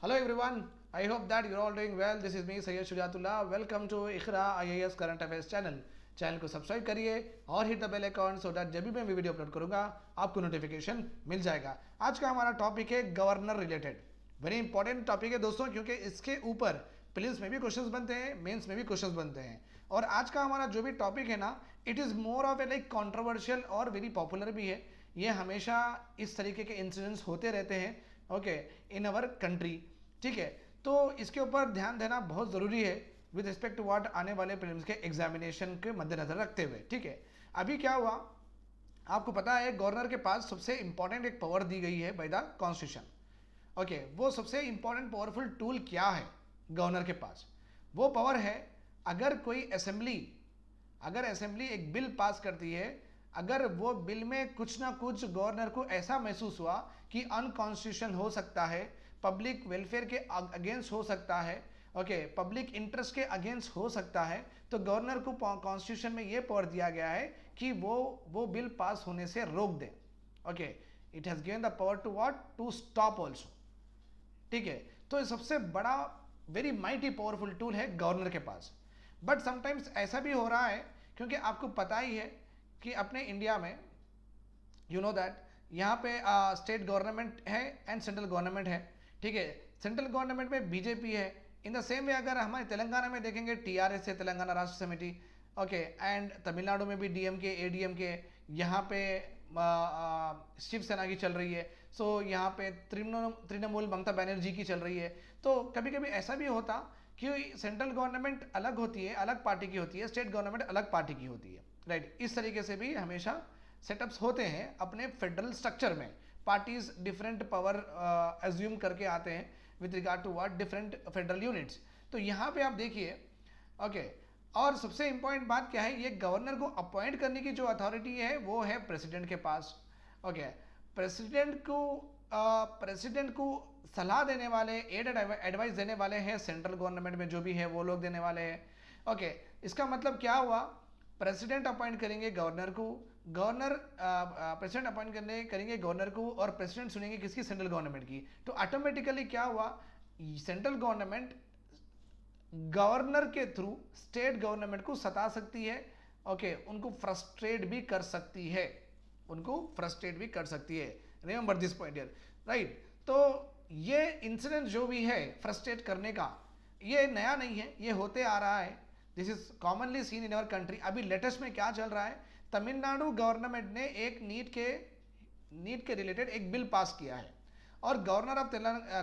Hello everyone, I hope that you're all doing well. This is me Sayyid Shujatullah. Welcome to Iqra IAS Current Affairs channel. Channel को subscribe करिए और hit the bell icon so that जब भी मैं video upload करूंगा आपको notification मिल जाएगा. आज का हमारा टॉपिक है governor related. Very important topic है दोस्तों, क्योंकि इसके ऊपर प्रीलिम्स में भी क्वेश्चंस बनते हैं, मेंस में भी क्वेश्चंस बनते हैं. और आज का हमारा जो भी टॉपिक है ना, it is more of A like controversial और वेरी पॉपुलर भी है. ये हमेशा इस तरीके के इंसिडेंट्स होते रहते हैं ओके इन अवर कंट्री. ठीक है, तो इसके ऊपर ध्यान देना बहुत ज़रूरी है विद रिस्पेक्ट टू व्हाट आने वाले प्रीलिम्स के एग्जामिनेशन के मद्देनजर रखते हुए. ठीक है, अभी क्या हुआ आपको पता है, गवर्नर के पास सबसे इंपॉर्टेंट एक पावर दी गई है बाय द कॉन्स्टिट्यूशन. ओके, वो सबसे इंपॉर्टेंट पावरफुल टूल क्या है गवर्नर के पास? वो पावर है, अगर कोई असेंबली एक बिल पास करती है, अगर वो बिल में कुछ ना कुछ गवर्नर को ऐसा महसूस हुआ कि अनकॉन्स्टिट्यूशनल हो सकता है, पब्लिक वेलफेयर के अगेंस्ट हो सकता है, ओके पब्लिक इंटरेस्ट के अगेंस्ट हो सकता है, तो गवर्नर को कॉन्स्टिट्यूशन में ये पावर दिया गया है कि वो बिल पास होने से रोक दे. Okay, it has given the power to what, to stop also. ठीक है, तो ये सबसे बड़ा वेरी माइटी पावरफुल टूल है गवर्नर के पास. बट समटाइम्स ऐसा भी हो रहा है, क्योंकि आपको पता ही है कि अपने इंडिया में यू नो दैट यहाँ पे स्टेट गवर्नमेंट है एंड सेंट्रल गवर्नमेंट है. ठीक है, सेंट्रल गवर्नमेंट में बीजेपी है. इन द सेम वे अगर हमारे तेलंगाना में देखेंगे, टीआरएस है, तेलंगाना राष्ट्र समिति. ओके, एंड तमिलनाडु में भी डीएमके एडीएमके, यहाँ पे शिवसेना की चल रही है. सो यहाँ पे तृणमूल ममता बनर्जी की चल रही है. तो कभी कभी ऐसा भी होता कि सेंट्रल गवर्नमेंट अलग होती है, अलग पार्टी की होती है, स्टेट गवर्नमेंट अलग पार्टी की होती है. राइट, इस तरीके से भी हमेशा सेटअप्स होते हैं अपने फेडरल स्ट्रक्चर में. पार्टीज डिफरेंट पावर एज्यूम करके आते हैं with regard to what different federal units. तो यहाँ पे आप देखिए ओके, और सबसे इंपॉर्टेंट बात क्या है, ये गवर्नर को अपॉइंट करने की जो अथॉरिटी है वो है प्रेसिडेंट के पास. ओके, प्रेसिडेंट को सलाह देने वाले, एड एडवाइस देने वाले हैं सेंट्रल गवर्नमेंट में जो भी है वो लोग देने वाले हैं. ओके, इसका मतलब क्या हुआ, प्रेसिडेंट अपॉइंट करेंगे गवर्नर को, प्रेसिडेंट अपॉइंट करेंगे गवर्नर को, और प्रेसिडेंट सुनेंगे किसकी, सेंट्रल गवर्नमेंट की. तो ऑटोमेटिकली क्या हुआ, सेंट्रल गवर्नमेंट गवर्नर के थ्रू स्टेट गवर्नमेंट को सता सकती है. ओके, उनको फ्रस्ट्रेट भी कर सकती है, remember this point here. Right, तो ये इंसिडेंट जो भी है फ्रस्ट्रेट करने का, ये नया नहीं है, ये होते आ रहा है. This is commonly seen in our country. अभी लेटेस्ट में क्या चल रहा है, तमिलनाडु गवर्नमेंट ने एक नीट के रिलेटेड एक बिल पास किया है, और गवर्नर ऑफ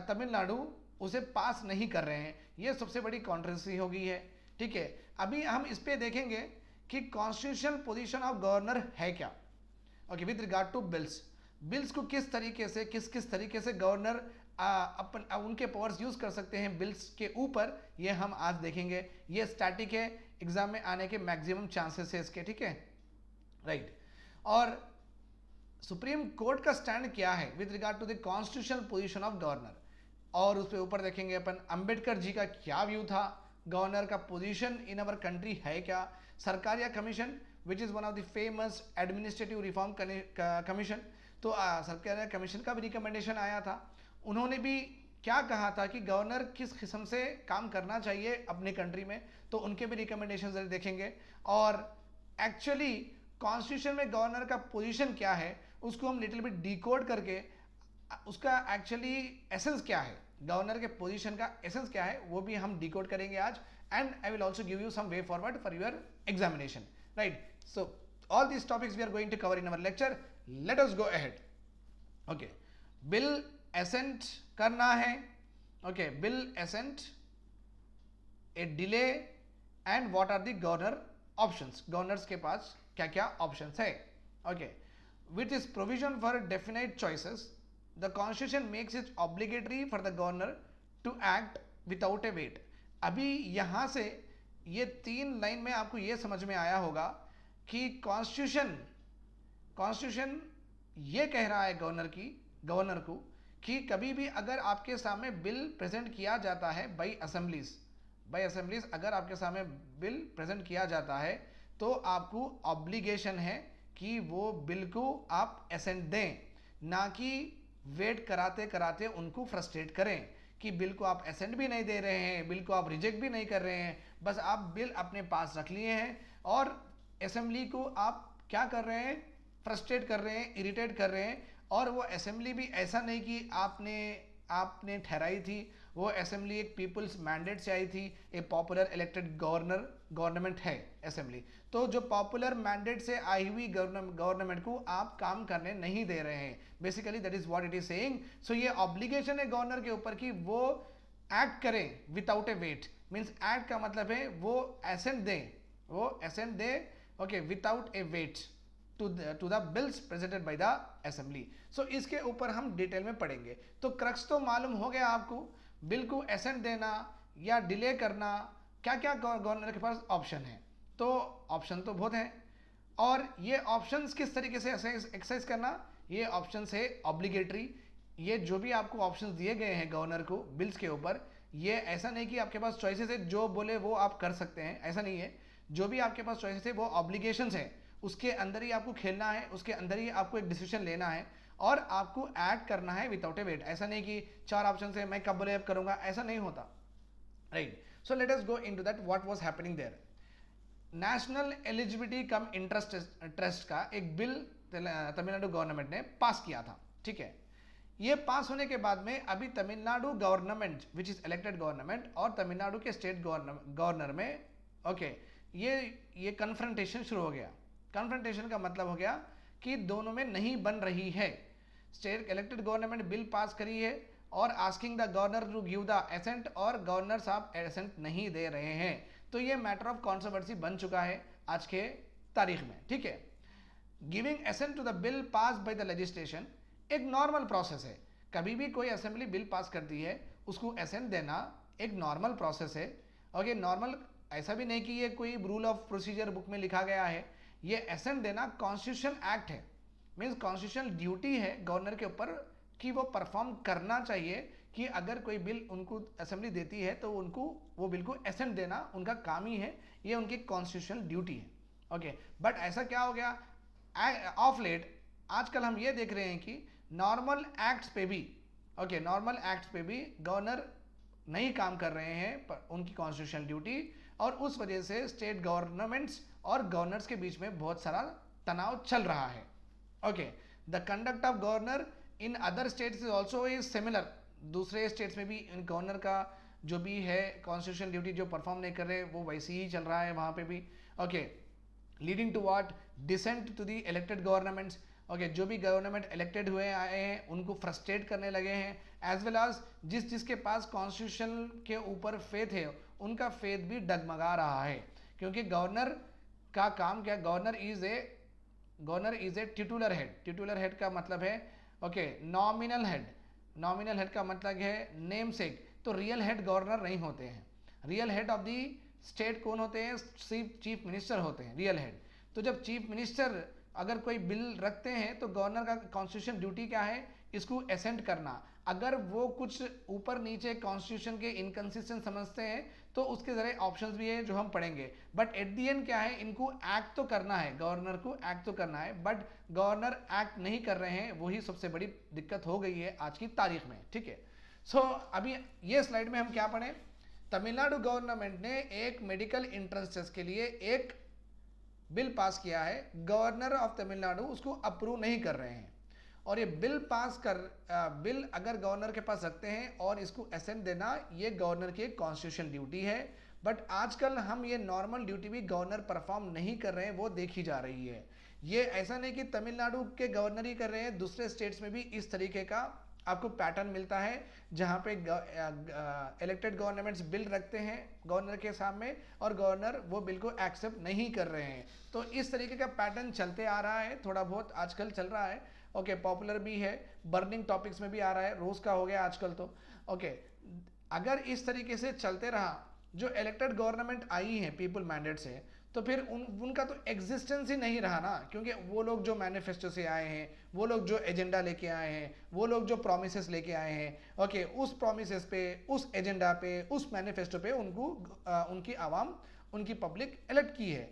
तमिलनाडु उसे पास नहीं कर रहे हैं. ये सबसे बड़ी कॉन्ट्रोवर्सी हो गई है. ठीक है, अभी हम इस पे देखेंगे कि कॉन्स्टिट्यूशनल पोजीशन ऑफ गवर्नर है क्या. Okay, with regard to bills को किस तरीके से गवर्नर उनके पावर्स यूज कर सकते हैं बिल्स के ऊपर, ये हम आज देखेंगे. ये स्टैटिक है, एग्जाम में आने के मैक्सिमम चांसेस है इसके. ठीक है, राइट. और सुप्रीम कोर्ट का स्टैंड क्या है with regard to the constitutional position of governor, और उस पर ऊपर देखेंगे अपन अंबेडकर जी का क्या व्यू था, गवर्नर का पोजीशन इन अवर कंट्री है क्या. Sarkaria commission which is one of the famous administrative reform commission, तो सरकारिया कमीशन का भी रिकमेंडेशन आया था. उन्होंने भी क्या कहा था कि गवर्नर किस किस्म से काम करना चाहिए अपने कंट्री में, तो उनके भी रिकमेंडेशन देखेंगे. और एक्चुअली कॉन्स्टिट्यूशन में गवर्नर का पोजीशन क्या है उसको हम लिटिल बिट डिकोड करके उसका एक्चुअली एसेंस क्या है, गवर्नर के पोजीशन का एसेंस क्या है, वो भी हम डिकोड करेंगे आज. And I will also give you some way forward for your examination. Right, so all these topics we are going to cover in our lecture. Let us go ahead. Okay, bill assent करना है. Okay, bill assent, a delay, and what are the governor options, governors के पास क्या क्या options है. Okay, with is provision for definite choices, the constitution makes it obligatory for the governor to act without a wait. अभी यहाँ से ये 3 line में आपको ये समझ में आया होगा कि कॉन्स्टिट्यूशन ये कह रहा है गवर्नर को कि कभी भी अगर आपके सामने बिल प्रेजेंट किया जाता है बाय असेंबलीज अगर आपके सामने बिल प्रेजेंट किया जाता है, तो आपको ऑब्लिगेशन है कि वो बिल को आप एसेंट दें, ना कि वेट कराते कराते उनको फ्रस्ट्रेट करें कि बिल को आप असेंट भी नहीं दे रहे हैं, बिल को आप रिजेक्ट भी नहीं कर रहे हैं, बस आप बिल अपने पास रख लिए हैं और असेंबली को आप क्या कर रहे हैं, फ्रस्ट्रेट कर रहे हैं, इरिटेट कर रहे हैं। और वो असेंबली भी ऐसा नहीं कि आपने ठहराई थी, वो असेंबली एक पीपल्स मैंडेट से आई थी, ए पॉपुलर इलेक्टेड गवर्नमेंट है असेंबली। तो जो पॉपुलर मैंडेट से आई हुई गवर्नमेंट को आप काम करने नहीं दे रहे हैं, basically that is what it is saying. So ये ऑब्लिगेशन है गवर्नर के ऊपर कि वो एक्ट करें without a wait. Means act का मतलब है वो असेंट दें, okay, without a wait to the bills presented by the assembly. So इसके ऊपर हम डिटेल में पढ़ेंगे। तो क्रक्स तो मालूम हो गया आपको, बिल को असेंट देना या डिले करना, क्या क्या गवर्नर के पास ऑप्शन है। तो ऑप्शन तो बहुत हैं, और ये ऑप्शंस किस तरीके से एक्सरसाइज करना, ये ऑप्शंस है ऑब्लिगेटरी। ये जो भी आपको ऑप्शंस दिए गए हैं गवर्नर को बिल्स के ऊपर, ये ऐसा नहीं कि आपके पास चॉइसेस है, जो बोले वो आप कर सकते हैं, ऐसा नहीं है। जो भी आपके पास चॉइसेस है वो ऑब्लिगेशंस है, उसके अंदर ही आपको खेलना है, उसके अंदर ही आपको एक डिसीजन लेना है और आपको एक्ट करना है विदाउट ए वेट। ऐसा नहीं कि 4 ऑप्शन है, मैं कब बोले अब करूंगा, ऐसा नहीं होता, right. So let us go into that what was happening there. National eligibility cum entrance test का एक बिल तमिलनाडु गवर्नमेंट ने पास किया था, ठीक है। ये पास होने के बाद में अभी Tamil Nadu government which is elected government और तमिलनाडु के स्टेट गवर्नर में, ओके, ये कन्फ्रंटेशन शुरू हो गया। कन्फ्रंटेशन का मतलब हो गया कि दोनों में नहीं बन रही है। State elected government bill pass करी है और asking the governor to give the assent, और गवर्नर साहब एसेंट नहीं दे रहे हैं। तो ये मैटर ऑफ कॉन्ट्रोवर्सी बन चुका है आज के तारीख में, ठीक है। Giving assent to the bill pass by the legislation एक नॉर्मल प्रोसेस है। कभी भी कोई असेंबली बिल पास करती है, उसको एसेंट देना एक नॉर्मल प्रोसेस है। ओके, नॉर्मल ऐसा भी नहीं कि ये कोई रूल ऑफ प्रोसीजर बुक में लिखा गया है। ये एसेंट देना कॉन्स्टिट्यूशन एक्ट है, मीन्स कॉन्स्टिट्यूशनल ड्यूटी है गवर्नर के ऊपर कि वो परफॉर्म करना चाहिए कि अगर कोई बिल उनको असेंबली देती है तो उनको वो बिल को एसेंट देना उनका काम ही है, ये उनकी कॉन्स्टिट्यूशनल ड्यूटी है। ओके, बट ऐसा क्या हो गया ऑफ लेट, आजकल हम ये देख रहे हैं कि नॉर्मल एक्ट्स पे भी, ओके, नॉर्मल एक्ट्स पे भी गवर्नर नहीं काम कर रहे हैं उनकी कॉन्स्टिट्यूशनल ड्यूटी, और उस वजह से स्टेट गवर्नमेंट्स और गवर्नर्स के बीच में बहुत सारा तनाव चल रहा है। Okay, the conduct of governor in other states is also is similar. दूसरे स्टेट्स में भी गवर्नर का जो भी है कॉन्स्टिट्यूशनल ड्यूटी जो परफॉर्म नहीं कर रहे वो वैसे ही चल रहा है वहाँ पे भी। Okay, leading to what, dissent to the elected governments. Okay, जो भी गवर्नमेंट इलेक्टेड हुए आए हैं उनको फ्रस्ट्रेट करने लगे हैं, एज वेल एज जिसके पास कॉन्स्टिट्यूशन के ऊपर फेथ है उनका फेथ भी डगमगा रहा है। क्योंकि गवर्नर का काम क्या, governor is a titular head. Titular head का मतलब है, okay, nominal head. Nominal head का मतलब है नेम सेक। तो रियल हेड गवर्नर नहीं होते हैं। Real head of the state कौन होते हैं, चीफ मिनिस्टर होते हैं रियल हेड। तो जब चीफ मिनिस्टर अगर कोई बिल रखते हैं तो गवर्नर का कॉन्स्टिट्यूशन ड्यूटी क्या है, इसको एसेंट करना। अगर वो कुछ ऊपर नीचे कॉन्स्टिट्यूशन के इनकंसिस्टेंट समझते हैं तो उसके जरिए ऑप्शंस भी है जो हम पढ़ेंगे। बट एट दी एंड क्या है, इनको एक्ट तो करना है, गवर्नर को एक्ट तो करना है, बट गवर्नर एक्ट नहीं कर रहे हैं, वही सबसे बड़ी दिक्कत हो गई है आज की तारीख में, ठीक है। सो अभी ये स्लाइड में हम क्या पढ़ें, तमिलनाडु गवर्नमेंट ने एक मेडिकल एंट्रेंस टेस्ट के लिए एक बिल पास किया है, गवर्नर ऑफ तमिलनाडु उसको अप्रूव नहीं कर रहे हैं। और ये बिल बिल अगर गवर्नर के पास रखते हैं और इसको एसेंट देना ये गवर्नर की कॉन्स्टिट्यूशन ड्यूटी है। बट आजकल हम ये नॉर्मल ड्यूटी भी गवर्नर परफॉर्म नहीं कर रहे हैं, वो देखी जा रही है। ये ऐसा नहीं कि तमिलनाडु के गवर्नर ही कर रहे हैं, दूसरे स्टेट्स में भी इस तरीके का आपको पैटर्न मिलता है जहाँ पे इलेक्टेड गवर्नमेंट्स बिल रखते हैं गवर्नर के सामने और गवर्नर वो बिल को एक्सेप्ट नहीं कर रहे हैं। तो इस तरीके का पैटर्न चलते आ रहा है, थोड़ा बहुत आजकल चल रहा है। ओके, पॉपुलर भी है, बर्निंग टॉपिक्स में भी आ रहा है, रोज का हो गया आजकल तो। ओके, अगर इस तरीके से चलते रहा, जो इलेक्टेड गवर्नमेंट आई है पीपल मैंडेट से, तो फिर उनका तो एग्जिस्टेंस ही नहीं रहा ना। क्योंकि वो लोग जो मैनिफेस्टो से आए हैं, वो लोग जो एजेंडा लेके आए हैं, वो लोग जो प्रोमिसेस लेके आए हैं, ओके, उस प्रोमिसेस पे, उस एजेंडा पे, उस मैनिफेस्टो पे उनको उनकी आवाम, उनकी पब्लिक इलेक्ट की है,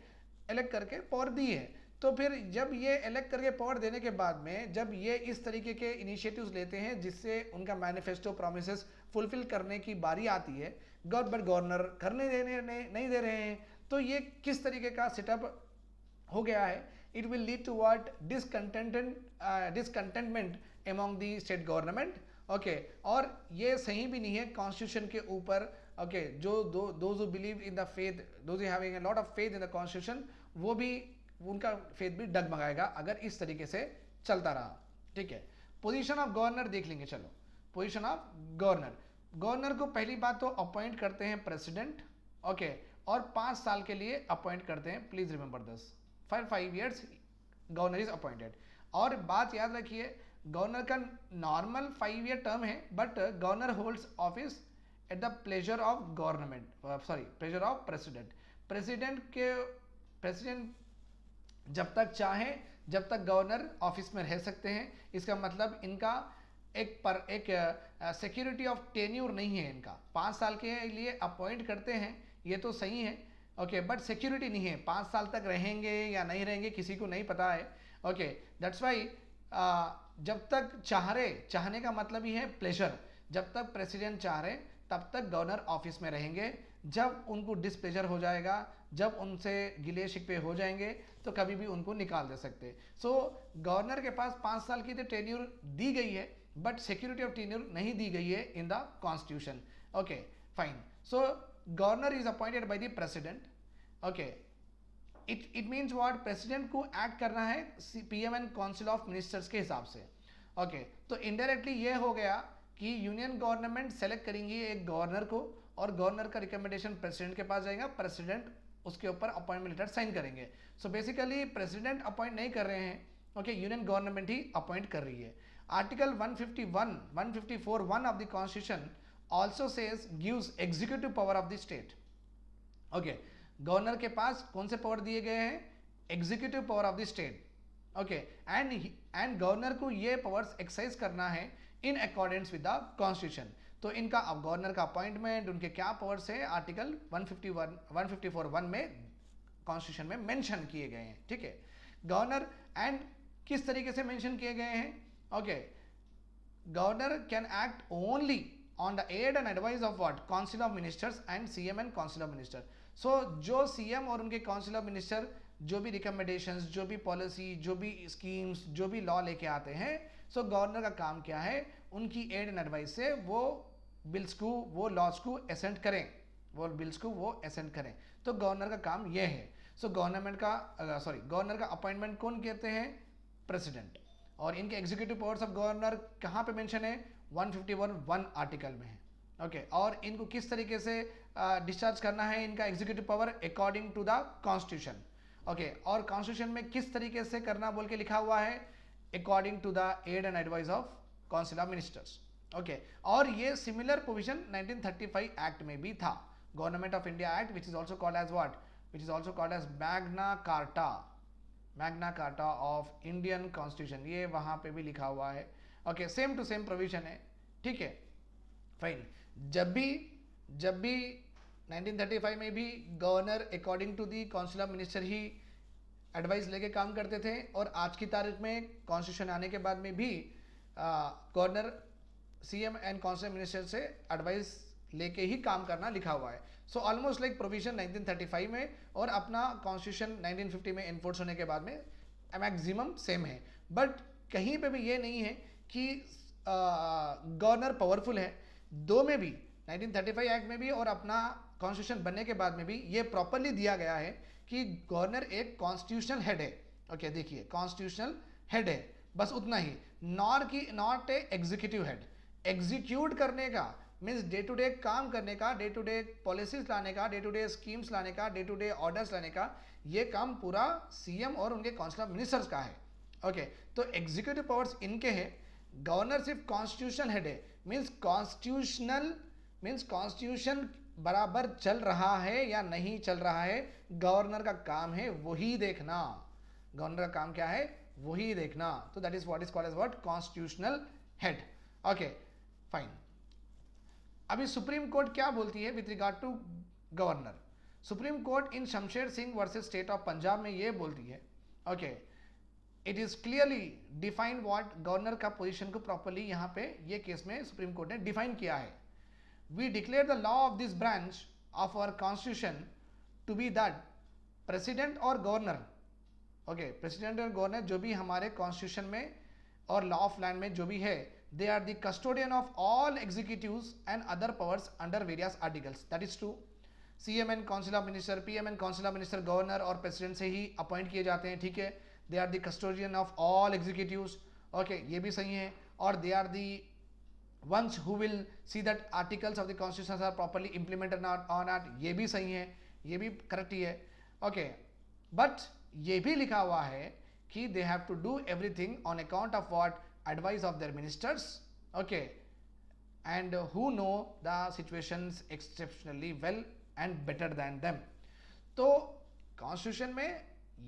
इलेक्ट करके पावर दी है। तो फिर जब ये इलेक्ट करके पावर देने के बाद में जब ये इस तरीके के इनिशिएटिव्स लेते हैं जिससे उनका मैनिफेस्टो प्रोमिसेस फुलफिल करने की बारी आती है, बट गवर्नर करने देने नहीं दे रहे हैं, तो ये किस तरीके का सेटअप हो गया है? It will lead to what? Discontentment among the state government. Okay, और ये सही भी नहीं है कॉन्स्टिट्यूशन के ऊपर। ओके, जो those who believe in the faith, those having a lot of faith in the constitution, वो भी उनका फेथ भी डगमगाएगा अगर इस तरीके से चलता रहा। ठीक है, पोजीशन ऑफ गवर्नर देख लेंगे। चलो, पोजीशन ऑफ गवर्नर, गवर्नर को पहली बात तो अपॉइंट करते हैं प्रेसिडेंट। ओके, और 5 साल के लिए अपॉइंट करते हैं। Please remember this, for 5 years governor is appointed. और बात याद रखिए, गवर्नर का नॉर्मल 5 year टर्म है, but governor holds office at the pleasure of government, pleasure of president. President जब तक चाहे जब तक गवर्नर ऑफिस में रह सकते हैं। इसका मतलब इनका एक सिक्योरिटी ऑफ टेन्यूर नहीं है इनका। 5 साल के लिए अपॉइंट करते हैं, ये तो सही है। ओके, बट सिक्योरिटी नहीं है, 5 साल तक रहेंगे या नहीं रहेंगे किसी को नहीं पता है। ओके, दैट्स वाई जब तक चाहने का मतलब ही है प्लेजर। जब तक प्रेसिडेंट चाह रहे तब तक गवर्नर ऑफिस में रहेंगे। जब उनको डिसप्लेजर हो जाएगा, जब उनसे गिले शिकवे हो जाएंगे, तो कभी भी उनको निकाल दे सकते। सो गवर्नर के पास 5 साल की तो टेन्यूर दी गई है, बट सिक्योरिटी ऑफ टेन्यूर नहीं दी गई है in the constitution. Okay, fine. So governor is appointed by the president. Okay, it means what? President को एक्ट करना है PM and council of ministers के हिसाब से। ओके, तो इनडायरेक्टली ये हो गया कि यूनियन गवर्नमेंट सेलेक्ट करेंगी एक गवर्नर को, और गवर्नर का रिकमेंडेशन प्रेसिडेंट के पास जाएगा, प्रेसिडेंट उसके ऊपर अपॉइंटमेंट लेटर साइन करेंगे। सो बेसिकली प्रेसिडेंट अपॉइंट नहीं कर रहे हैं, ओके, यूनियन गवर्नमेंट ही अपॉइंट कर रही है। Article 154(1) of the constitution also says gives executive power of the state. Okay, governor के पास कौन से पावर दिए गए हैं? Executive power of the state. Okay, and governor को ये पावर्स एक्सरसाइज करना है in accordance with the constitution. तो इनका अब गवर्नर का अपॉइंटमेंट, उनके क्या पावर्स है, आर्टिकल 154(1) में कॉन्स्टिट्यूशन में मेंशन किए गए हैं। ठीक है, गवर्नर एंड किस तरीके से मेंशन किए गए हैं? Okay, governor can act only on the aid and advice of what? Council of ministers and CM and council of minister. So जो सीएम और उनके काउंसिल ऑफ मिनिस्टर जो भी रिकमेंडेशंस, जो भी पॉलिसी, जो भी स्कीम्स, जो भी लॉ लेके आते हैं, सो गवर्नर का काम क्या है? उनकी एड एंड एडवाइस से वो बिल्स को, वो लॉज को एसेंट करें, वो बिल्स को वो एसेंट करें। तो गवर्नर का काम ये है। सो गवर्नर का अपॉइंटमेंट कौन कहते हैं? प्रेसिडेंट। और इनके एग्जीक्यूटिव पावर्स ऑफ गवर्नर कहाँ पे मेंशन है? 151(1) आर्टिकल में है। ओके, और इनको किस तरीके से डिस्चार्ज करना है इनका executive power? According to the constitution. Okay, और कॉन्स्टिट्यूशन में किस तरीके से करना बोल के लिखा हुआ है? According to the aid and advice of council of ministers. Okay, और ये सिमिलर प्रोविजन 1935 एक्ट में भी था, government of India act, which is also called as what? Which is also called as Magna Carta of Indian constitution. ये वहां पे भी लिखा हुआ है। Okay, same to same provision है। ठीक है, फाइन। जब भी 1935 में भी governor according to the council of minister he advice लेके काम करते थे, और आज की तारीख में कॉन्स्टिट्यूशन आने के बाद में भी governor CM and council minister से एडवाइस लेके ही काम करना लिखा हुआ है। सो ऑलमोस्ट लाइक प्रोविजन 1935 में और अपना कॉन्स्टिट्यूशन 1950 में एनफोर्स होने के बाद में मैक्सिमम सेम है। बट कहीं पे भी ये नहीं है कि गवर्नर पावरफुल है। दो में भी, 1935 एक्ट में भी और अपना कॉन्स्टिट्यूशन बनने के बाद में भी, ये प्रॉपरली दिया गया है कि गवर्नर एक कॉन्स्टिट्यूशनल हेड है। ओके, देखिए, कॉन्स्टिट्यूशनल हेड है, बस उतना ही, not a executive head. Execute करने का मीन्स डे टू डे काम करने का, डे टू डे पॉलिसीज लाने का, डे टू डे स्कीम्स लाने का, डे टू डे ऑर्डर्स लाने का, ये काम पूरा सीएम और उनके काउंसिल ऑफ मिनिस्टर्स का है। ओके, तो एग्जीक्यूटिव पावर्स इनके हैं, गवर्नर सिर्फ कॉन्स्टिट्यूशनल हेड है। मीन्स कॉन्स्टिट्यूशन बराबर चल रहा है या नहीं चल रहा है, गवर्नर का काम है वही देखना। गवर्नर का काम क्या है? वही देखना। तो that is what is called as what? Constitutional head. Okay, fine. अभी सुप्रीम कोर्ट क्या बोलती है with regard to governor? Supreme Court in Shamsher Singh versus state of Punjab में ये बोलती है, okay, it is clearly defined what governor का पोजीशन को प्रॉपरली यहाँ पे ये केस में सुप्रीम कोर्ट ने डिफाइन किया है. We declare the law of this branch of our constitution to be that president और गवर्नर, ओके, प्रेसिडेंट और गवर्नर जो भी हमारे कॉन्स्टिट्यूशन में और लॉ ऑफ लैंड में जो भी है, they are the custodian of all executives and other powers under various articles. That is true. CM and Council of Minister, PM and Council of Minister, governor और president से ही appoint किए जाते हैं, ठीक है. They are the custodian of all executives, okay, ये भी सही है. और they are the ones who will see that articles of the constitution are properly implemented or not, ये भी सही है, ये भी करेक्ट ही है. ओके, बट ये भी लिखा हुआ है कि they have to do everything on account of what advice of their ministers, okay, and who know the situations exceptionally well and better than them. तो कॉन्स्टिट्यूशन में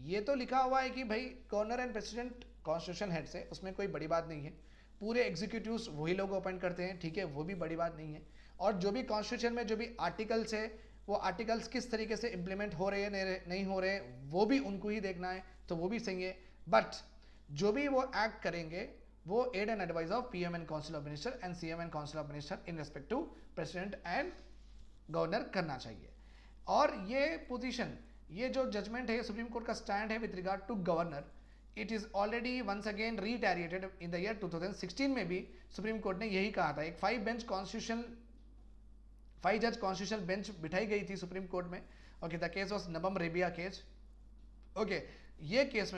ये तो लिखा हुआ है कि भाई governor and president constitution heads है, उसमें कोई बड़ी बात नहीं है. पूरे एग्जीक्यूटिव्स वही लोग अपॉइंट करते हैं, ठीक है, वो भी बड़ी बात नहीं है. और जो भी कॉन्स्टिट्यूशन में जो भी आर्टिकल्स है, वो आर्टिकल्स किस तरीके से इंप्लीमेंट हो रहे हैं नहीं हो रहे, वो भी उनको ही देखना है, तो वो भी सही है. बट जो भी वो एक्ट करेंगे वो aid and advice of PM and council of minister and CM and council of minister in respect to president and governor करना चाहिए. और ये पोजीशन, ये जो जजमेंट है, सुप्रीम कोर्ट का स्टैंड है with regard to governor, it is already once again reiterated in the year 2016 में भी सुप्रीम कोर्ट ने यही कहा था. एक 5 जज कॉन्स्टिट्यूशनल बेंच बिठाई गई थी सुप्रीम कोर्ट में. Okay, the case was नबम Rebia case. Okay, ये केस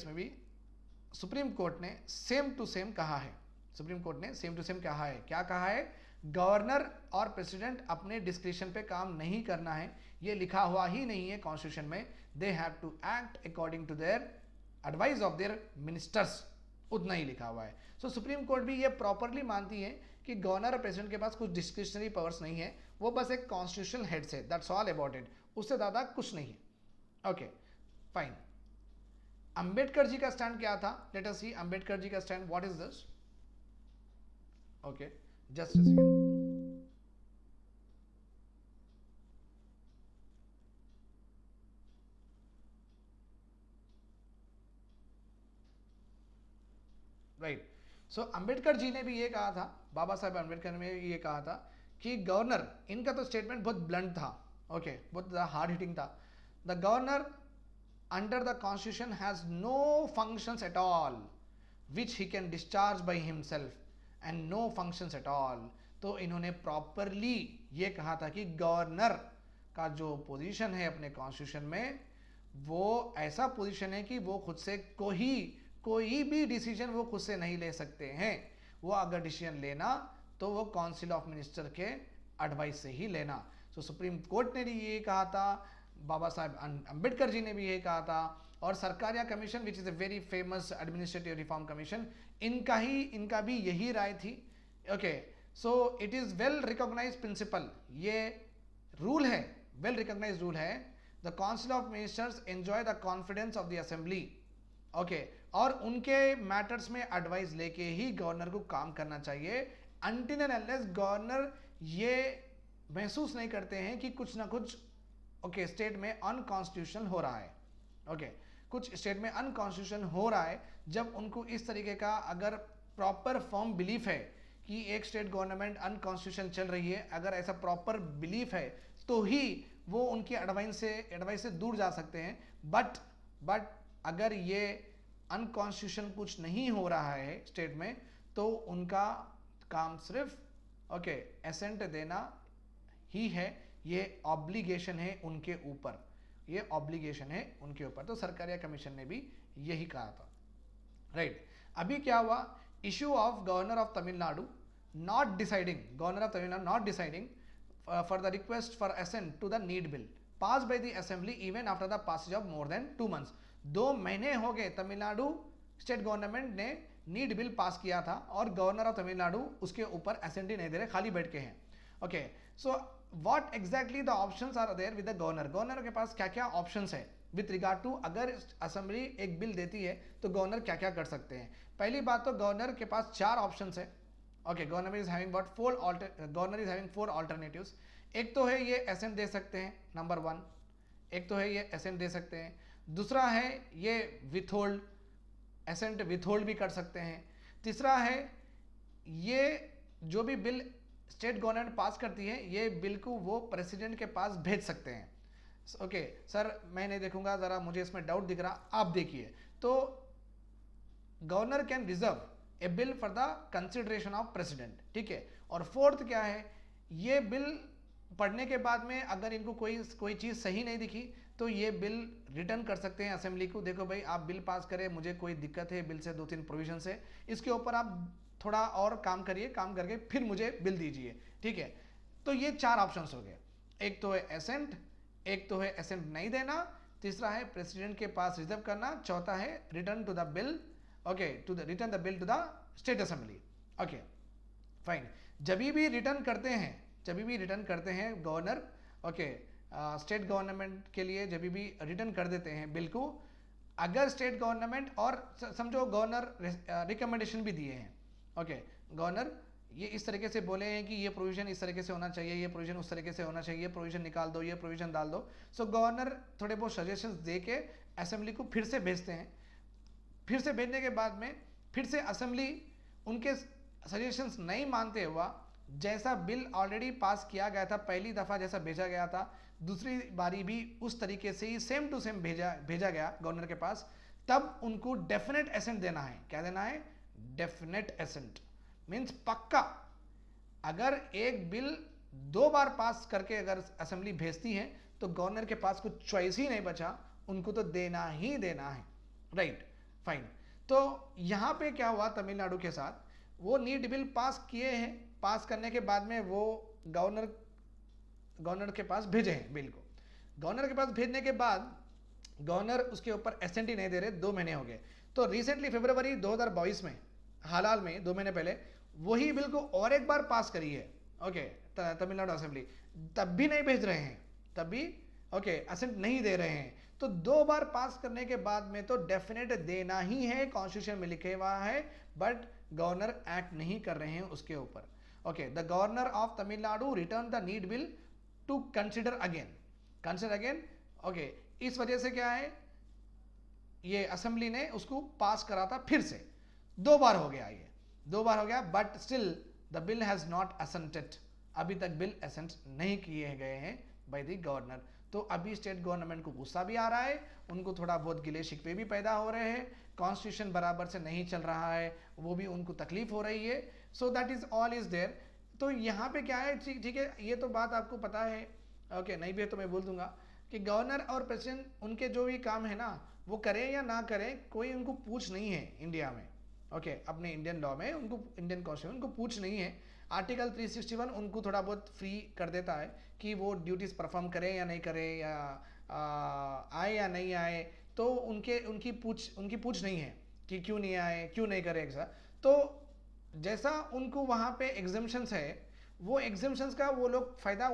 में भी सुप्रीम कोर्ट ने सेम टू सेम कहा है. सुप्रीम कोर्ट ने सेम टू सेम कहा है. क्या कहा है? गवर्नर और प्रेसिडेंट अपने डिस्क्रिप्शन पे काम नहीं करना है, ये लिखा हुआ ही नहीं है कॉन्स्टिट्यूशन में. They have to act according to their advice of their ministers, उतना ही लिखा हुआ है. सो सुप्रीम कोर्ट भी ये प्रॉपरली मानती है कि गवर्नर और प्रेसिडेंट के पास कुछ डिस्क्रिशनरी पावर्स नहीं है, वो बस एक कॉन्स्टिट्यूशनल हेड्स है, दैट्स ऑल अबाउट इट, उससे ज़्यादा कुछ नहीं है. Okay, fine. अंबेडकर जी का स्टैंड क्या था? लेट अस सी अंबेडकर जी का stand. What is this? Okay, just a second. Right. So Ambedkar ji ने भी ये कहा था, बाबा साहेब अंबेडकर ने ये कहा था कि गवर्नर, इनका तो स्टेटमेंट बहुत ब्लंट था, ओके, बहुत हार्ड हिटिंग था. The governor under the constitution has no functions at all which he can discharge by himself and no functions at all. तो इन्होंने प्रॉपरली ये कहा था कि गवर्नर का जो पोजीशन है अपने कॉन्स्टिट्यूशन में, वो ऐसा पोजीशन है कि वो खुद से कोई भी डिसीजन वो खुद से नहीं ले सकते हैं. वो अगर डिसीजन लेना तो वो काउंसिल ऑफ मिनिस्टर के एडवाइस से ही लेना. तो सुप्रीम कोर्ट ने भी ये कहा था, बाबा साहेब अंबेडकर जी ने भी ये कहा था, और Sarkaria commission which is a very famous administrative reform commission, इनका भी यही राय थी. Okay, so it is well recognise principle, ये रूल है, वेल रिकॉग्नाइज रूल है. The council of ministers enjoy the confidence of the assembly. Okay, और उनके मैटर्स में एडवाइस लेके ही गवर्नर को काम करना चाहिए, अनटिल एंड अनलेस गवर्नर ये महसूस नहीं करते हैं कि कुछ ना कुछ ओके स्टेट में अनकॉन्स्टिट्यूशनल हो रहा है. ओके, कुछ स्टेट में अनकॉन्स्टिट्यूशन हो रहा है, जब उनको इस तरीके का अगर प्रॉपर फॉर्म बिलीफ है कि एक स्टेट गवर्नमेंट अनकॉन्स्टिट्यूशन चल रही है, अगर ऐसा प्रॉपर बिलीफ है तो ही वो उनकी एडवाइस से दूर जा सकते हैं. बट अगर ये अनकॉन्स्टिट्यूशन कुछ नहीं हो रहा है स्टेट में, तो उनका काम सिर्फ ओके एसेंट देना ही है. ये ऑब्लिगेशन है उनके ऊपर, ये ऑब्लिगेशन है उनके ऊपर. तो सरकारिया कमीशन ने भी यही कहा था. राइट. अभी क्या हुआ? Issue of governor of Tamil Nadu not deciding for the request for assent to the NEET bill pass by the assembly even after the passage of more than 2 months. 2 महीने हो गए तमिलनाडु स्टेट गवर्नमेंट ने नीड बिल पास किया था, और governor of Tamil Nadu उसके ऊपर ascent ही नहीं दे रहे, खाली बैठ के हैं. Okay, so what exactly the options are there with the governor के पास क्या क्या ऑप्शंस है विथ रिगार्ड टू, अगर असेंबली एक बिल देती है तो गवर्नर क्या क्या कर सकते हैं. पहली बात तो गवर्नर के पास 4 ऑप्शंस है. Okay, governor is having 4 alternatives. एक तो है ये एसेंट दे सकते हैं, नंबर 1. एक तो है ये एसेंट दे सकते हैं. दूसरा है ये विथहोल्ड, एसेंट विथहोल्ड भी कर सकते हैं। तीसरा है ये जो भी बिल स्टेट गवर्नमेंट पास करती है ये बिल को वो प्रेसिडेंट के पास भेज सकते हैं। ओके सर मैं नहीं देखूंगा, ज़रा मुझे इसमें डाउट दिख रहा, आप देखिए। तो governor can reserve A bill for the consideration of president, ठीक है। और फोर्थ क्या है, ये बिल पढ़ने के बाद में अगर इनको कोई चीज़ सही नहीं दिखी तो ये बिल रिटर्न कर सकते हैं असेंबली को, देखो भाई आप बिल पास करें, मुझे कोई दिक्कत है बिल से 2-3 प्रोविजन से, इसके ऊपर आप थोड़ा और काम करिए, काम करके फिर मुझे बिल दीजिए, ठीक है। तो ये 4 ऑप्शंस हो गए, एक तो है एसेंट, एक तो है एसेंट नहीं देना, तीसरा है प्रेसिडेंट के पास रिजर्व करना, चौथा है return to the bill, okay, to the return the bill to the state assembly. Okay fine, जब भी रिटर्न करते हैं गवर्नर, ओके, स्टेट गवर्नमेंट के लिए जब भी रिटर्न कर देते हैं बिल को, अगर स्टेट गवर्नमेंट और समझो गवर्नर रिकमेंडेशन भी दिए हैं, ओके, गवर्नर ये इस तरीके से बोले हैं कि ये प्रोविजन इस तरीके से होना चाहिए, ये प्रोविजन उस तरीके से होना चाहिए, ये प्रोविजन निकाल दो, ये प्रोविजन डाल दो, सो गवर्नर थोड़े बहुत सजेशंस दे के असेंबली को फिर से भेजते हैं। फिर से भेजने के बाद में फिर से असेंबली उनके सजेशंस नहीं मानते हुआ, जैसा बिल ऑलरेडी पास किया गया था, पहली दफ़ा जैसा भेजा गया था, दूसरी बारी भी उस तरीके से ही सेम टू सेम भेजा गया गवर्नर के पास, तब उनको डेफिनेट एसेंट देना है। क्या देना है? डेफिनेट एसेंट मीन्स पक्का। अगर एक बिल 2 बार पास करके अगर असेंबली भेजती है तो गवर्नर के पास कुछ चॉइस ही नहीं बचा, उनको तो देना ही देना है, राइट फाइन। तो यहाँ पे क्या हुआ तमिलनाडु के साथ, वो नीड बिल पास किए हैं, पास करने के बाद में वो गवर्नर के पास भेजे हैं बिल को। गवर्नर के पास भेजने के बाद गवर्नर उसके ऊपर एसेंट ही नहीं दे रहे, 2 महीने हो गए। तो रिसेंटली फरवरी 2022 में, हाल में 2 महीने पहले वही बिल को और एक बार पास करी है, ओके, तमिलनाडु असेंबली, तब भी नहीं भेज रहे हैं, तब भी ओके एसेंट नहीं दे रहे हैं। तो 2 बार पास करने के बाद में तो डेफिनेट देना ही है, कॉन्स्टिट्यूशन में लिखे हुआ है, बट गवर्नर एक्ट नहीं कर रहे हैं उसके ऊपर। Okay, the governor of Tamil Nadu return the NEET bill to consider again, okay. इस वजह से क्या है, ये असेंबली ने उसको पास करा था फिर से, 2 बार हो गया, ये 2 बार हो गया, but still the bill has not assented, अभी तक बिल असेंट नहीं किए गए हैं बाय द गवर्नर। तो अभी स्टेट गवर्नमेंट को गुस्सा भी आ रहा है, उनको थोड़ा बहुत गिले शिकवे भी पैदा हो रहे हैं, कॉन्स्टिट्यूशन बराबर से नहीं चल रहा है, वो भी उनको तकलीफ हो रही है। So that is all is there. तो यहाँ पे क्या है, ठीक है, ये तो बात आपको पता है, ओके, नहीं भी है तो मैं बोल दूंगा कि गवर्नर और प्रेसिडेंट उनके जो भी काम है ना, वो करें या ना करें, कोई उनको पूछ नहीं है इंडिया में, ओके, अपने इंडियन लॉ में उनको, इंडियन कॉन्स्टिट्यूशन उनको पूछ नहीं है। आर्टिकल 361 उनको थोड़ा बहुत फ्री कर देता है कि वो ड्यूटीज़ परफॉर्म करें या नहीं करें, या आए या नहीं आए, तो उनकी पूछ नहीं है कि क्यों नहीं आए, क्यों नहीं करे ऐसा। तो जैसा उनको वहाँ पे एग्जम्पशंस है, वो एग्जम्पशंस का वो लोग फ़ायदा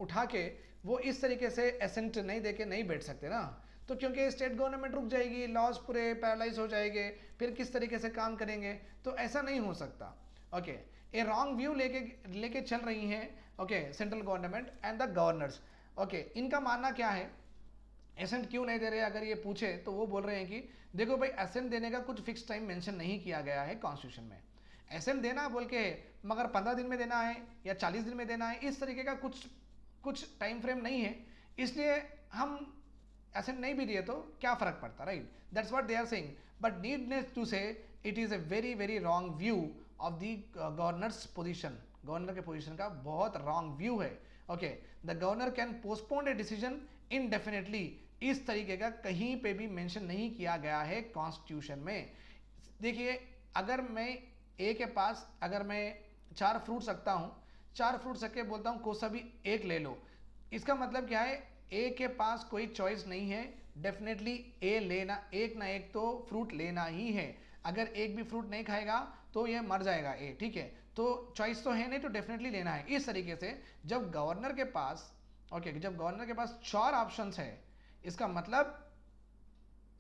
उठा के वो इस तरीके से एसेंट नहीं दे के नहीं बैठ सकते ना। तो क्योंकि स्टेट गवर्नमेंट रुक जाएगी, लॉज पूरे पैरालाइज हो जाएंगे, फिर किस तरीके से काम करेंगे, तो ऐसा नहीं हो सकता। ओके, ए रॉन्ग व्यू लेके चल रही हैं, okay, central government and the governors. Okay, इनका मानना क्या है, एसेंट क्यों नहीं दे रहे, अगर ये पूछे तो वो बोल रहे हैं कि देखो भाई, एसेंट देने का कुछ फिक्स टाइम मेंशन नहीं किया गया है कॉन्स्टिट्यूशन में। एसेंट देना बोल के मगर 15 दिन में देना है या 40 दिन में देना है, इस तरीके का कुछ टाइम फ्रेम नहीं है, इसलिए हम एसेंट नहीं भी दिए तो क्या फर्क पड़ता, right? That's what they are saying, but needless to say it is a very very wrong view of the governor's position. Governor के पोजीशन का बहुत रॉन्ग व्यू है। Okay, the governor can postpone a decision indefinitely, इस तरीके का कहीं पे भी मेंशन नहीं किया गया है कॉन्स्टिट्यूशन में। देखिए, अगर मैं ए के पास अगर मैं 4 फ्रूट्स रखता हूँ, 4 फ्रूट्स रख के बोलता हूँ कोई सा भी एक ले लो, इसका मतलब क्या है, ए के पास कोई चॉइस नहीं है, डेफिनेटली ए लेना, एक ना एक तो फ्रूट लेना ही है। अगर एक भी फ्रूट नहीं खाएगा तो ये मर जाएगा ए, ठीक है, तो चॉइस तो है नहीं, तो डेफिनेटली लेना है। इस तरीके से जब गवर्नर के पास, ओके, जब गवर्नर के पास 4 ऑप्शंस है, इसका मतलब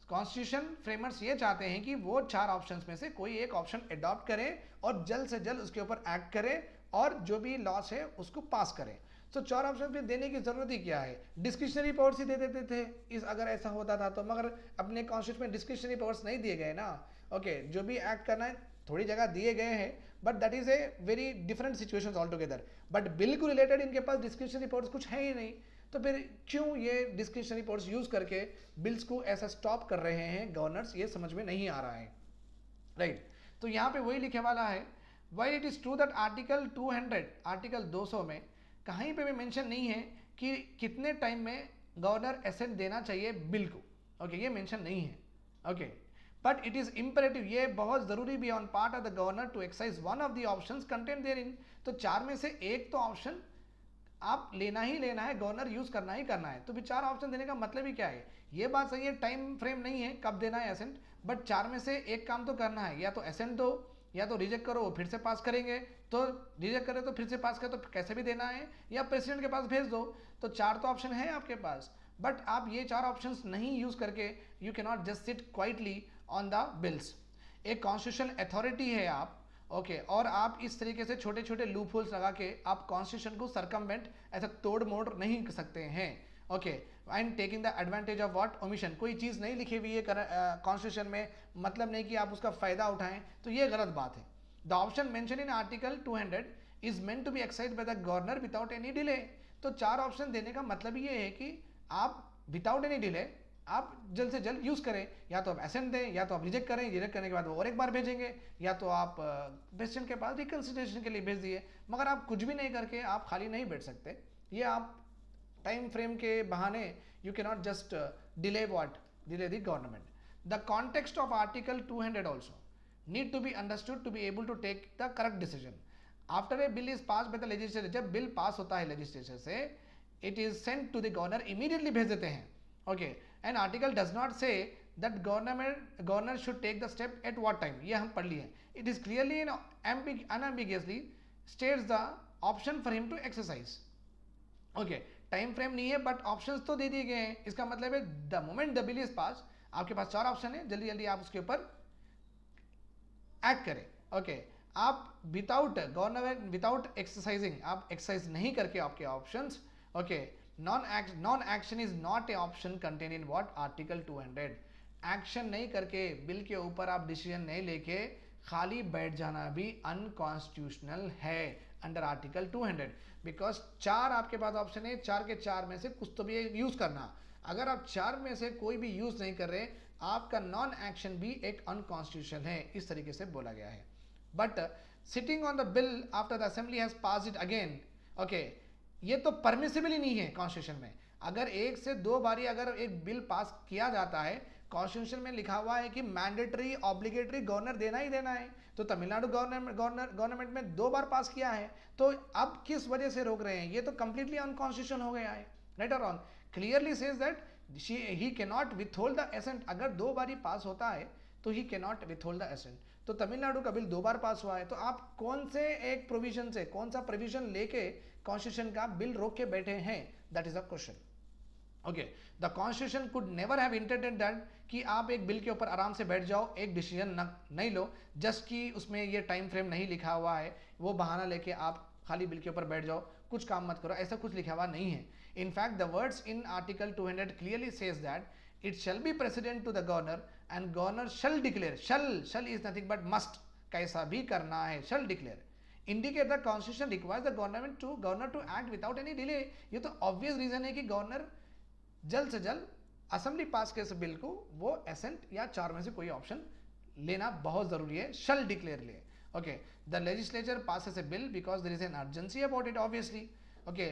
कॉन्स्टिट्यूशन फ्रेमर्स ये चाहते हैं कि वो 4 ऑप्शंस में से कोई एक ऑप्शन अडॉप्ट करें और जल्द से जल्द उसके ऊपर एक्ट करें और जो भी लॉस है उसको पास करें। तो 4 ऑप्शन फिर देने की जरूरत ही क्या है, डिस्क्रिशनरी पावर्स ही दे देते थे इस अगर ऐसा होता था तो, मगर अपने कॉन्स्टिट्यूशन में डिस्क्रिशनरी पावर्स नहीं दिए गए ना। ओके, जो भी एक्ट करना है थोड़ी जगह दिए गए हैं, but that is a very different situations all together. But bill को रिलेटेड इनके पास डिस्क्रिशनरी पावर्स कुछ है ही नहीं, तो फिर क्यों ये डिस्क्रिशनरी पावर्स यूज करके बिल्स को ऐसा स्टॉप कर रहे हैं गवर्नर्स, ये समझ में नहीं आ रहा है, राइट। तो यहाँ पे वही लिखे वाला है, while it is true that article 200, article 200 में कहीं पे भी मेंशन नहीं है कि कितने टाइम में गवर्नर एसेंट देना चाहिए बिल को, ओके, ये मेंशन नहीं है, okay, but it is imperative, ये बहुत जरूरी भी on part of the governor to exercise one of the options contained therein. तो 4 में से एक तो ऑप्शन आप लेना ही लेना है, गवर्नर यूज करना ही करना है। तो फिर 4 ऑप्शन देने का मतलब ही क्या है, ये बात सही है टाइम फ्रेम नहीं है कब देना है एसेंट, बट 4 में से एक काम तो करना है, या तो एसेंट दो या तो रिजेक्ट करो फिर से पास करेंगे, तो रिजेक्ट करे तो फिर से पास करो तो कैसे भी देना है, या प्रेसिडेंट के पास भेज दो। तो 4 तो ऑप्शन है आपके पास, बट आप ये 4 ऑप्शंस नहीं यूज करके you can not just sit quietly on the bills. एक कॉन्स्टिट्यूशनल अथॉरिटी है आप, ओके, और आप इस तरीके से छोटे छोटे लूप होल्स लगा के आप कॉन्स्टिट्यूशन को सरकमवेंट ऐसा तोड़ मोड़ नहीं कर सकते हैं, okay, and taking the advantage of what omission, कोई चीज़ नहीं लिखी हुई है कॉन्स्टिट्यूशन में, मतलब नहीं कि आप उसका फायदा उठाएं, तो ये गलत बात है। The option mention in article 200 is meant to be exercised by the governor without any delay. तो 4 ऑप्शन देने का मतलब ये है कि आप विदाउट एनी डिले आप जल्द से जल्द यूज करें, या तो आप एसेंट दें या तो आप रिजेक्ट करें, रिजेक्ट करने के बाद वो और एक बार भेजेंगे, या तो आप प्रेसिडेंट के पास रिकंसिडरेशन के लिए भेज दिए, मगर आप कुछ भी नहीं करके आप खाली नहीं बैठ सकते। ये आप टाइम फ्रेम के बहाने you can not just delay delay the government. The context of article 200 also need to be understood to be able to take the correct decision after a bill is pass by the legislature. जब bill pass होता है legislature से, it is sent to the governor, immediately भेज देते हैं, okay, and article does not say that governor should take the step at what time, ये हम पढ़ लिए। It is clearly unambiguously states the option for him to exercise, okay, time frame नहीं है but options तो दे दिए गए हैं। इसका मतलब है the moment the bill is पास, आपके पास 4 ऑप्शन है, जल्दी जल्दी आप उसके ऊपर एक्ट करें, ओके, आप विदाउट एक्सरसाइजिंग, आप एक्सरसाइज नहीं करके आपके options, okay, non action is not A option contain in what article 200। Action नहीं करके बिल के ऊपर आप डिसीजन नहीं लेके खाली बैठ जाना भी अनकॉन्स्टिट्यूशनल है अंडर आर्टिकल 200, बिकॉज 4 आपके पास ऑप्शन है, 4 के 4 में से कुछ तो भी यूज करना। अगर आप 4 में से कोई भी यूज नहीं कर रहे, आपका नॉन एक्शन भी एक अनकॉन्स्टिट्यूशनल है, इस तरीके से बोला गया है। But sitting on the bill after the assembly has passed it again, okay, ये तो परमिसिबल ही नहीं है कॉन्स्टिट्यूशन में। अगर 1 से 2 बारी अगर एक बिल पास किया जाता है, कॉन्स्टिट्यूशन में लिखा हुआ है कि मैंडेटरी ऑब्लिगेटरी गवर्नर देना ही देना है, तो तमिलनाडु गवर्नमेंट में 2 बार पास किया है, तो अब किस वजह से रोक रहे हैं, ये तो कंप्लीटली अनकॉन्स्टिट्यूशनल हो गया है, राइट और wrong. Clearly says that he can not withhold the assent, अगर 2 बारी पास होता है तो he can not withhold the assent. तो तमिलनाडु का बिल 2 बार पास हुआ है, तो आप कौन से एक प्रोविजन से, कौन सा प्रोविजन लेके कॉन्स्टिट्यूशन का बिल रोक के बैठे हैं, that is a question, okay. The constitution could never have intended that कि आप एक बिल के ऊपर आराम से बैठ जाओ, एक डिसीजन नहीं लो, जस्ट कि उसमें ये टाइम फ्रेम नहीं लिखा हुआ है, वो बहाना लेके आप खाली बिल के ऊपर बैठ जाओ, कुछ काम मत करो, ऐसा कुछ लिखा हुआ नहीं है। In fact, the words in Article 200 clearly says that it shall be precedent to the governor and governor shall declare, shall is nothing but must, कैसा भी करना है, shall declare, indicate the constitution requires the governor to act without any delay। ये तो obvious reason है कि governor जल्द से जल्द असेंबली पास के इस बिल को वो एसेंट या 4 में से कोई ऑप्शन लेना बहुत जरूरी है, shall declare ले, okay, the legislature passes a bill because there is an urgency about it obviously, okay,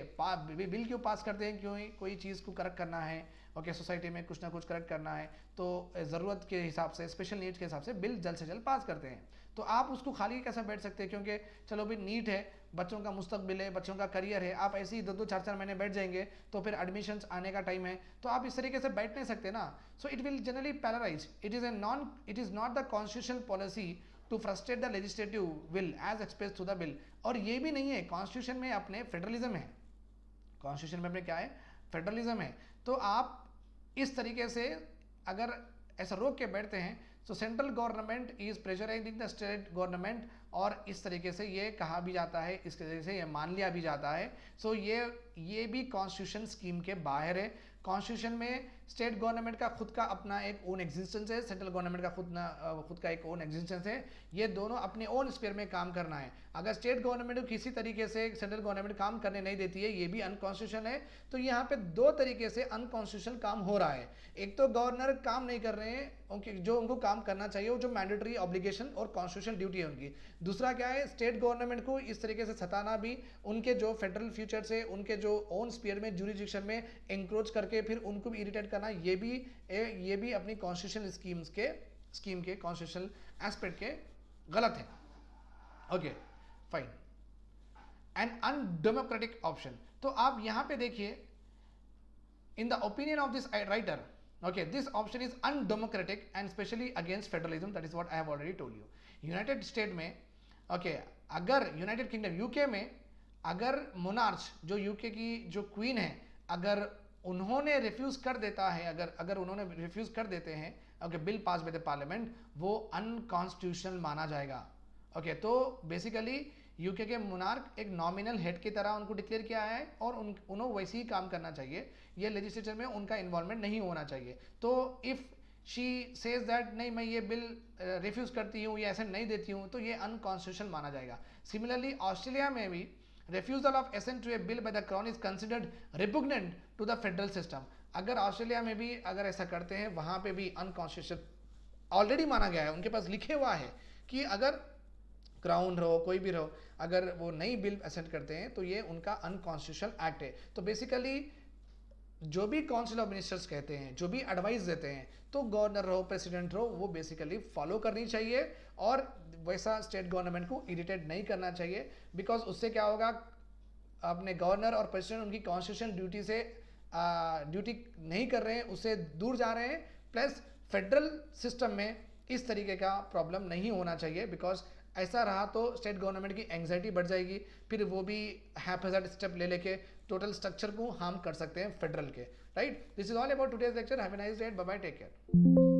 bill क्यों पास करते हैं, क्यों कोई चीज़ को करेक्ट करना है, ओके, सोसाइटी में कुछ ना कुछ करेक्ट करना है, तो ज़रूरत के हिसाब से, स्पेशल नीड्स के हिसाब से बिल जल्द से जल्द पास करते हैं। तो आप उसको खाली कैसे बैठ सकते हैं, क्योंकि चलो भी नीट है, बच्चों का मुस्तकबिल है, बच्चों का करियर है, आप ऐसे ही 2-2, 4-4 महीने बैठ जाएंगे तो फिर एडमिशन्स आने का टाइम है, तो आप इस तरीके से बैठ नहीं सकते ना। So it will generally paralyse, it is not the constitutional policy to frustrate the legislative will as express through the bill. और ये भी नहीं है, कॉन्स्टिट्यूशन में अपने फेडरलिज्म है, कॉन्स्टिट्यूशन में अपने क्या है, फेडरलिज्म है, तो आप इस तरीके से अगर ऐसा रोक के बैठते हैं, so central government is pressurizing the state government और इस तरीके से ये कहा भी जाता है, इस तरीके से ये मान लिया भी जाता है। सो ये भी कॉन्स्टिट्यूशन स्कीम के बाहर है। कॉन्स्टिट्यूशन में स्टेट गवर्नमेंट का खुद का अपना एक ओन एग्जिस्टेंस है, सेंट्रल गवर्नमेंट का खुद का एक ओन एग्जिस्टेंस है। ये दोनों अपने ओन स्फीयर में काम करना है। अगर स्टेट गवर्नमेंट को किसी तरीके से सेंट्रल गवर्नमेंट काम करने नहीं देती है, ये भी अनकॉन्स्टिट्यूशनल है। तो यहाँ पे दो तरीके से अनकॉन्स्टिट्यूशनल काम हो रहा है। एक तो गवर्नर काम नहीं कर रहे हैं जो उनको काम करना चाहिए, वो जो मैंडेटरी ऑब्लिगेशन और कॉन्स्टिट्यूशनल ड्यूटी है उनकी। दूसरा क्या है, स्टेट गवर्नमेंट को इस तरीके से सताना भी, उनके जो फेडरल फ्यूचर से उनके जो ओन स्पीयर में जुरिडिक्शन में एंक्रोच करके फिर उनको भी इरिटेट करना, ये भी अपनी कॉन्स्टिट्यूशनल स्कीम के कॉन्स्टिट्यूशनल एस्पेक्ट के गलत है। Okay fine. An undemocratic option, तो आप यहां पे देखिए, in the opinion of this writer, okay, this option is undemocratic and especially against federalism. That is what I have already told you. United state में, okay, अगर United kingdom UK में अगर monarch जो यूके की जो queen है, अगर उन्होंने रिफ्यूज कर देता है, अगर उन्होंने रिफ्यूज कर देते हैं, okay, bill pass by the parliament, वो अनकॉन्स्टिट्यूशनल माना जाएगा। ओके, तो बेसिकली यूके के मोनार्क एक नॉमिनल हेड की तरह उनको डिक्लेयर किया है और उन्हें वैसे ही काम करना चाहिए। ये लेजिस्लेचर में उनका इन्वॉल्वमेंट नहीं होना चाहिए। तो इफ़ शी सेज दैट नहीं, मैं ये बिल रिफ्यूज़ करती हूँ या ऐसे नहीं देती हूँ, तो ये अनकॉन्स्टिट्यूशनल माना जाएगा। सिमिलरली ऑस्ट्रेलिया में भी refusal of assent to a bill by the crown is considered repugnant to the federal system. अगर ऑस्ट्रेलिया में भी अगर ऐसा करते हैं, वहाँ पे भी अनकॉन्स्टिट्यूशनल ऑलरेडी माना गया है, उनके पास लिखे हुआ है कि अगर क्राउन रहो कोई भी रहो, अगर वो नई बिल असेंट करते हैं तो ये उनका अनकॉन्स्टिट्यूशनल एक्ट है। तो बेसिकली जो भी काउंसिल ऑफ मिनिस्टर्स कहते हैं, जो भी एडवाइस देते हैं, तो गवर्नर रहो प्रेसिडेंट रहो, वो बेसिकली फॉलो करनी चाहिए और वैसा स्टेट गवर्नमेंट को इरिटेट नहीं करना चाहिए। बिकॉज उससे क्या होगा, अपने गवर्नर और प्रेसिडेंट उनकी कॉन्स्टिट्यूशन ड्यूटी से ड्यूटी नहीं कर रहे हैं, उससे दूर जा रहे हैं। प्लस फेडरल सिस्टम में इस तरीके का प्रॉब्लम नहीं होना चाहिए, बिकॉज ऐसा रहा तो स्टेट गवर्नमेंट की एंग्जाइटी बढ़ जाएगी, फिर वो भी हैफेज़र्ड स्टेप ले लेके टोटल स्ट्रक्चर को हार्म कर सकते हैं फेडरल के। Right, this is all about today's lecture. Have a nice day, bye bye, take care.